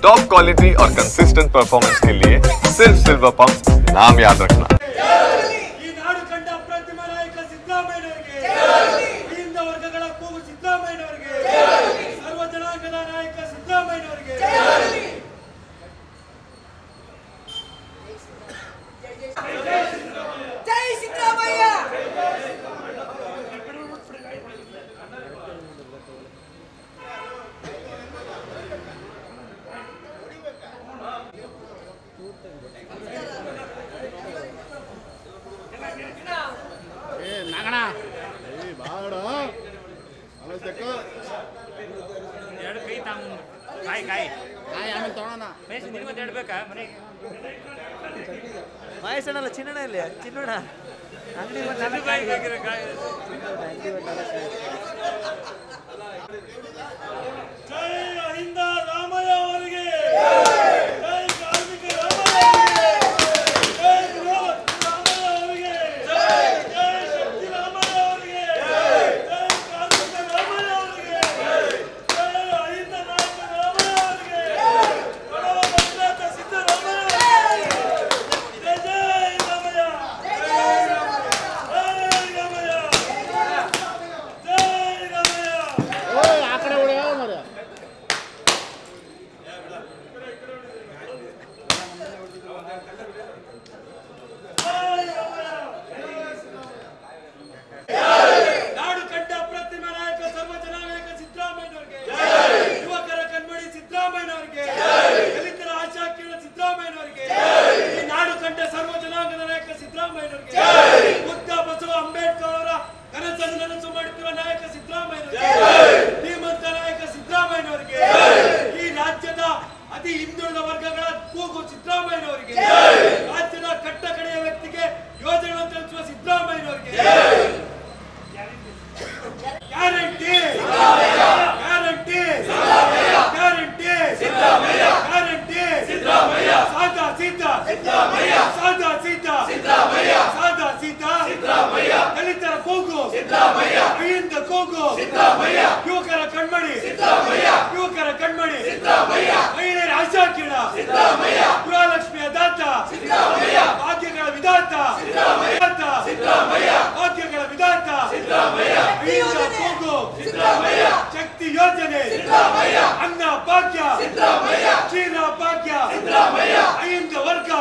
Top quality और consistent performance के लिए सिर्फ सिल्वर पंप नाम याद रखना। ವಯಸ್ಸಣ್ಣಲ್ಲ ಚಿನ್ನಣ ಇಲ್ಲಿ ಚಿನ್ನಣ ಅಂಗಡಿ ಜೈ ಅಹಿಂದ ರಾಮಯ್ಯ ಅವರಿಗೆ ಜೈ ಕಾರ್ಮಿಕ ರಾಮಯ್ಯ ಅವರಿಗೆ ಜೈ ಶಕ್ತಿ ರಾಮಯ್ಯ ಅವರಿಗೆ ಜೈ ಕಾರ್ಮಿಕ ರಾಮಯ್ಯ ಅವರಿಗೆ ಜೈ ಅಹಿಂದ ನಾಯಕ ರಾಮಯ್ಯ ಅವರಿಗೆ ಗಣರಾಜ್ಯ ಸಿದ್ದರಾಮಯ್ಯ ಜೈ ಜೈ ರಾಮಯ್ಯ ಜೈ ರಾಮಯ್ಯ ಜೈ ರಾಮಯ್ಯ ಓಯ್ ಆ ಕಡೆ ಹೊಡೆಯೋ ಮರೆ ನಾಡು ಕಂಡ ಅಪ್ರತಿಮ ನಾಯಕ ಸರ್ವ ಜನಾಂಗ ಸಿದ್ದರಾಮಯ್ಯನವರಿಗೆ ಯುವಕರ ಕಣ್ಮಣಿ ಸಿದ್ದರಾಮಯ್ಯನವರಿಗೆ ದಲಿತರ ಆಶಾ ಕೇಳ ಸಿದ್ದರಾಮಯ್ಯನವರಿಗೆ ಈ ನಾಡು ಕಂಡ ಸರ್ವ ಜನಾಂಗದ ನಾಯಕ ಸಿದ್ದರಾಮಯ್ಯನವರಿಗೆ ಬುದ್ಧ ಬಸವ ಅಂಬೇಡ್ಕರ್ ಅವರ ಕನಸನ್ನು ನನಸು ಮಾಡುತ್ತಿರುವ ನಾಯಕ ಸಿದ್ದರಾಮಯ್ಯನವರಿಗೆ ಧೀಮಂತ ನಾಯಕ ಸಿದ್ದರಾಮಯ್ಯನವರಿಗೆ ಈ ರಾಜ್ಯದ ಅತಿ ಹಿಂದುಳಿದ ವರ್ಗಗಳ ಕೂಗು ಸಿದ್ದರಾಮಯ್ಯನವರಿಗೆ ರಾಜ್ಯದ ಕಟ್ಟ ಕಡೆಯ ವ್ಯಕ್ತಿಗೆ ಯೋಜನೆಗಳನ್ನು ತಲುಪಿಸುವ ಸಿದ್ದರಾಮಯ್ಯನವರಿಗೆ ಗ್ಯಾರಂಟಿ ಗ್ಯಾರಂಟಿ ಗ್ಯಾರಂಟಿ ಗ್ಯಾರಂಟಿ ಸಾದಾ ಸೀದಾ ಸಾದಾ ಸೀದಾ ಸಾದಾ ಸೀದಾ ದಲಿತರ ಕೂಗು ಅಹಿಂದ ಕೂಗು ಯುವಕರ ಕಣ್ಮಣಿ ಯುವಕರ ಕಣ್ಮಣಿ ಮಹಿಳೆಯರ ಆಶಾ ಕಿರಣ ಗೃಹಲಕ್ಷ್ಮಿಯ ದಾತ ಭಾಗ್ಯಗಳ ವಿಧಾತ ಭಾಗ್ಯಗಳ ವಿಧಾತ ಅಹಿಂದ ಕೂಗು ಶಕ್ತಿ ಯೋಜನೆ ಅನ್ನ ಭಾಗ್ಯ ಕ್ಷೀರ ಭಾಗ್ಯ ಅಹಿಂದ ವರ್ಗ